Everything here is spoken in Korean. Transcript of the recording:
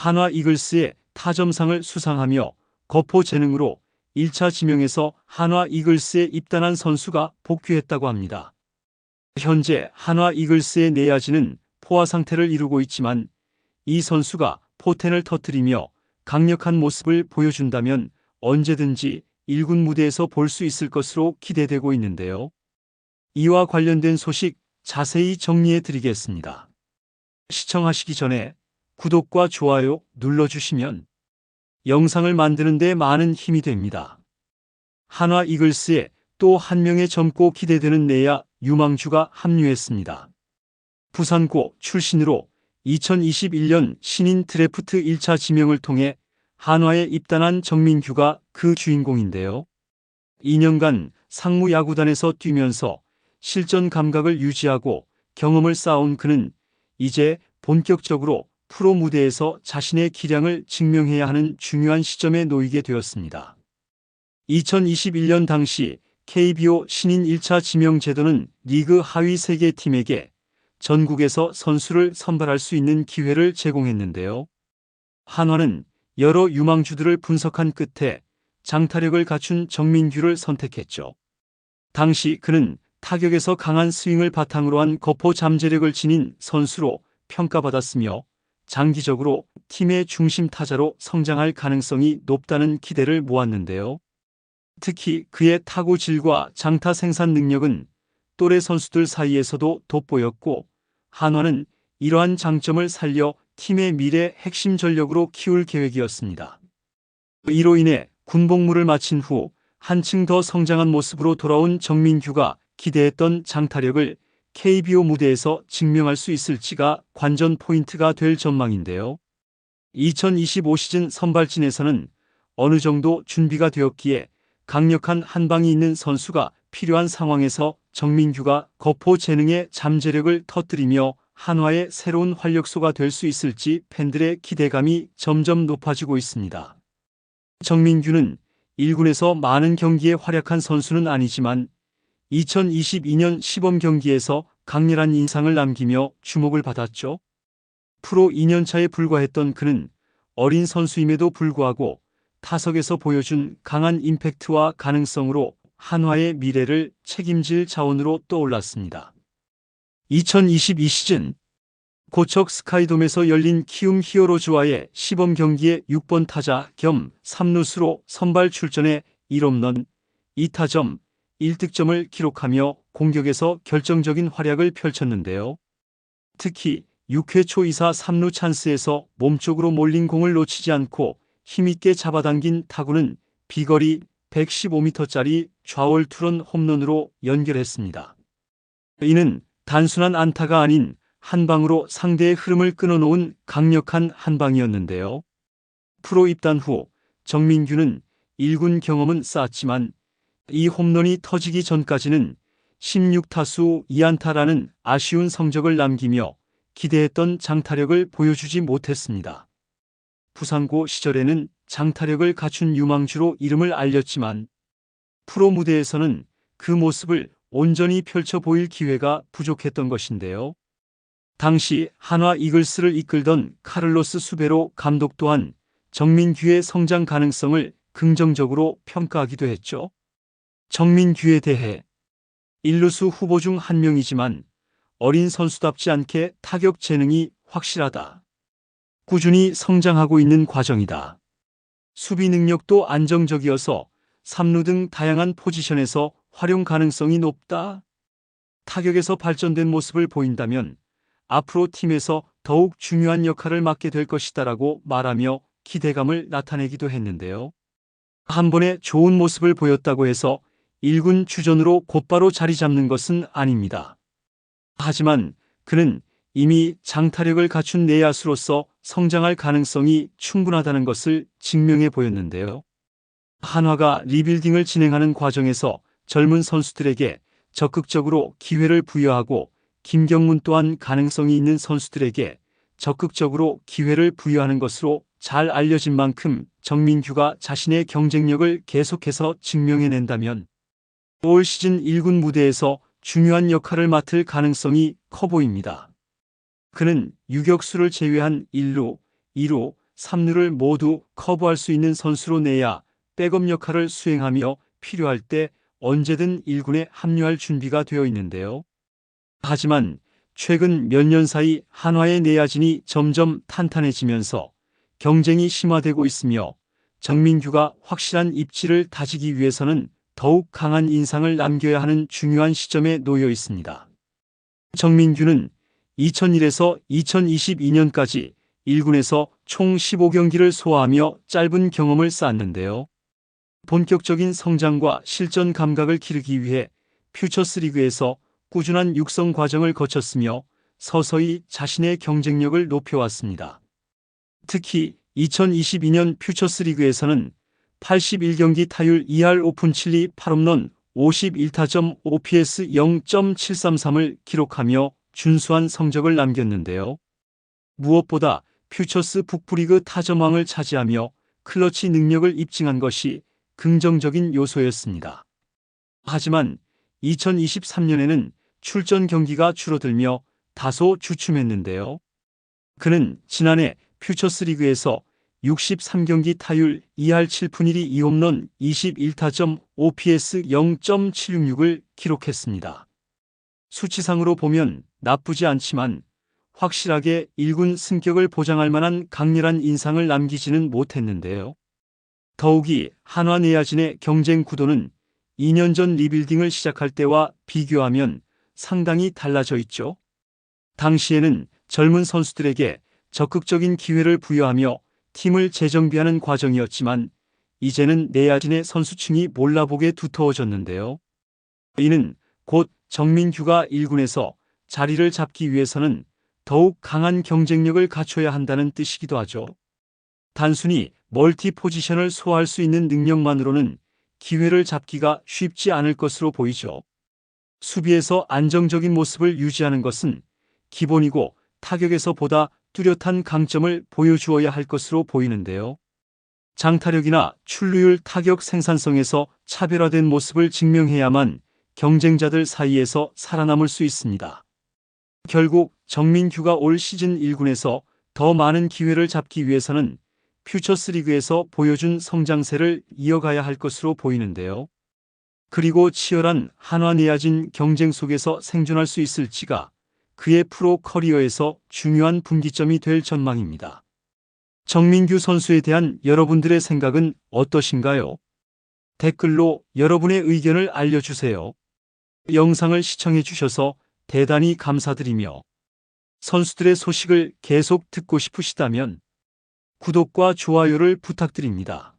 한화 이글스의 타점상을 수상하며 거포 재능으로 1차 지명에서 한화 이글스에 입단한 선수가 복귀했다고 합니다. 현재 한화 이글스의 내야진은 포화 상태를 이루고 있지만 이 선수가 포텐을 터뜨리며 강력한 모습을 보여준다면 언제든지 1군 무대에서 볼 수 있을 것으로 기대되고 있는데요. 이와 관련된 소식 자세히 정리해 드리겠습니다. 시청하시기 전에 구독과 좋아요 눌러주시면 영상을 만드는 데 많은 힘이 됩니다. 한화 이글스에 또 한 명의 젊고 기대되는 내야 유망주가 합류했습니다. 부산고 출신으로 2021년 신인 드래프트 1차 지명을 통해 한화에 입단한 정민규가 그 주인공인데요. 2년간 상무 야구단에서 뛰면서 실전 감각을 유지하고 경험을 쌓아온 그는 이제 본격적으로 프로 무대에서 자신의 기량을 증명해야 하는 중요한 시점에 놓이게 되었습니다. 2021년 당시 KBO 신인 1차 지명 제도는 리그 하위 3개 팀에게 전국에서 선수를 선발할 수 있는 기회를 제공했는데요. 한화는 여러 유망주들을 분석한 끝에 장타력을 갖춘 정민규를 선택했죠. 당시 그는 타격에서 강한 스윙을 바탕으로 한 거포 잠재력을 지닌 선수로 평가받았으며 장기적으로 팀의 중심 타자로 성장할 가능성이 높다는 기대를 모았는데요. 특히 그의 타구 질과 장타 생산 능력은 또래 선수들 사이에서도 돋보였고 한화는 이러한 장점을 살려 팀의 미래 핵심 전력으로 키울 계획이었습니다. 이로 인해 군복무를 마친 후 한층 더 성장한 모습으로 돌아온 정민규가 기대했던 장타력을 KBO 무대에서 증명할 수 있을지가 관전 포인트가 될 전망인데요. 2025 시즌 선발진에서는 어느 정도 준비가 되었기에 강력한 한방이 있는 선수가 필요한 상황에서 정민규가 거포 재능의 잠재력을 터뜨리며 한화의 새로운 활력소가 될 수 있을지 팬들의 기대감이 점점 높아지고 있습니다. 정민규는 1군에서 많은 경기에 활약한 선수는 아니지만 2022년 시범 경기에서 강렬한 인상을 남기며 주목을 받았죠. 프로 2년차에 불과했던 그는 어린 선수임에도 불구하고 타석에서 보여준 강한 임팩트와 가능성으로 한화의 미래를 책임질 자원으로 떠올랐습니다. 2022 시즌 고척 스카이돔에서 열린 키움 히어로즈와의 시범 경기에 6번 타자 겸 3루수로 선발 출전해 1홈런, 2타점, 1득점을 기록하며 공격에서 결정적인 활약을 펼쳤는데요. 특히 6회 초 2사 3루 찬스에서 몸쪽으로 몰린 공을 놓치지 않고 힘있게 잡아당긴 타구는 비거리 115m짜리 좌월 투런 홈런으로 연결했습니다. 이는 단순한 안타가 아닌 한 방으로 상대의 흐름을 끊어놓은 강력한 한 방이었는데요. 프로 입단 후 정민규는 1군 경험은 쌓았지만 이 홈런이 터지기 전까지는 16타수 2안타라는 아쉬운 성적을 남기며 기대했던 장타력을 보여주지 못했습니다. 부산고 시절에는 장타력을 갖춘 유망주로 이름을 알렸지만 프로 무대에서는 그 모습을 온전히 펼쳐 보일 기회가 부족했던 것인데요. 당시 한화 이글스를 이끌던 카를로스 수베로 감독 또한 정민규의 성장 가능성을 긍정적으로 평가하기도 했죠. 정민규에 대해 1루수 후보 중 한 명이지만 어린 선수답지 않게 타격 재능이 확실하다. 꾸준히 성장하고 있는 과정이다. 수비 능력도 안정적이어서 3루 등 다양한 포지션에서 활용 가능성이 높다. 타격에서 발전된 모습을 보인다면 앞으로 팀에서 더욱 중요한 역할을 맡게 될 것이다라고 말하며 기대감을 나타내기도 했는데요. 한 번에 좋은 모습을 보였다고 해서 1군 주전으로 곧바로 자리 잡는 것은 아닙니다. 하지만 그는 이미 장타력을 갖춘 내야수로서 성장할 가능성이 충분하다는 것을 증명해 보였는데요. 한화가 리빌딩을 진행하는 과정에서 젊은 선수들에게 적극적으로 기회를 부여하고 김경문 또한 가능성이 있는 선수들에게 적극적으로 기회를 부여하는 것으로 잘 알려진 만큼 정민규가 자신의 경쟁력을 계속해서 증명해낸다면 올 시즌 1군 무대에서 중요한 역할을 맡을 가능성이 커 보입니다. 그는 유격수를 제외한 1루, 2루, 3루를 모두 커버할 수 있는 선수로 내야 백업 역할을 수행하며 필요할 때 언제든 1군에 합류할 준비가 되어 있는데요. 하지만 최근 몇 년 사이 한화의 내야진이 점점 탄탄해지면서 경쟁이 심화되고 있으며 정민규가 확실한 입지를 다지기 위해서는 더욱 강한 인상을 남겨야 하는 중요한 시점에 놓여 있습니다. 정민규는 2001에서 2022년까지 1군에서 총 15경기를 소화하며 짧은 경험을 쌓았는데요. 본격적인 성장과 실전 감각을 기르기 위해 퓨처스리그에서 꾸준한 육성 과정을 거쳤으며 서서히 자신의 경쟁력을 높여왔습니다. 특히 2022년 퓨처스리그에서는 81경기 타율 2할 오픈 7리 8홈런 51타점 OPS 0.733을 기록하며 준수한 성적을 남겼는데요. 무엇보다 퓨처스 북부리그 타점왕을 차지하며 클러치 능력을 입증한 것이 긍정적인 요소였습니다. 하지만 2023년에는 출전 경기가 줄어들며 다소 주춤했는데요. 그는 지난해 퓨처스리그에서 63경기 타율 2할 7푼 1리 2홈런 21타점 OPS 0.766을 기록했습니다. 수치상으로 보면 나쁘지 않지만 확실하게 1군 승격을 보장할 만한 강렬한 인상을 남기지는 못했는데요. 더욱이 한화 내야진의 경쟁 구도는 2년 전 리빌딩을 시작할 때와 비교하면 상당히 달라져 있죠. 당시에는 젊은 선수들에게 적극적인 기회를 부여하며 팀을 재정비하는 과정이었지만 이제는 내야진의 선수층이 몰라보게 두터워졌는데요. 이는 곧 정민규가 1군에서 자리를 잡기 위해서는 더욱 강한 경쟁력을 갖춰야 한다는 뜻이기도 하죠. 단순히 멀티 포지션을 소화할 수 있는 능력만으로는 기회를 잡기가 쉽지 않을 것으로 보이죠. 수비에서 안정적인 모습을 유지하는 것은 기본이고 타격에서 보다 뚜렷한 강점을 보여주어야 할 것으로 보이는데요. 장타력이나 출루율 타격 생산성에서 차별화된 모습을 증명해야만 경쟁자들 사이에서 살아남을 수 있습니다. 결국 정민규가 올 시즌 1군에서 더 많은 기회를 잡기 위해서는 퓨처스리그에서 보여준 성장세를 이어가야 할 것으로 보이는데요. 그리고 치열한 한화 내야진 경쟁 속에서 생존할 수 있을지가 그의 프로 커리어에서 중요한 분기점이 될 전망입니다. 정민규 선수에 대한 여러분들의 생각은 어떠신가요? 댓글로 여러분의 의견을 알려주세요. 영상을 시청해 주셔서 대단히 감사드리며 선수들의 소식을 계속 듣고 싶으시다면 구독과 좋아요를 부탁드립니다.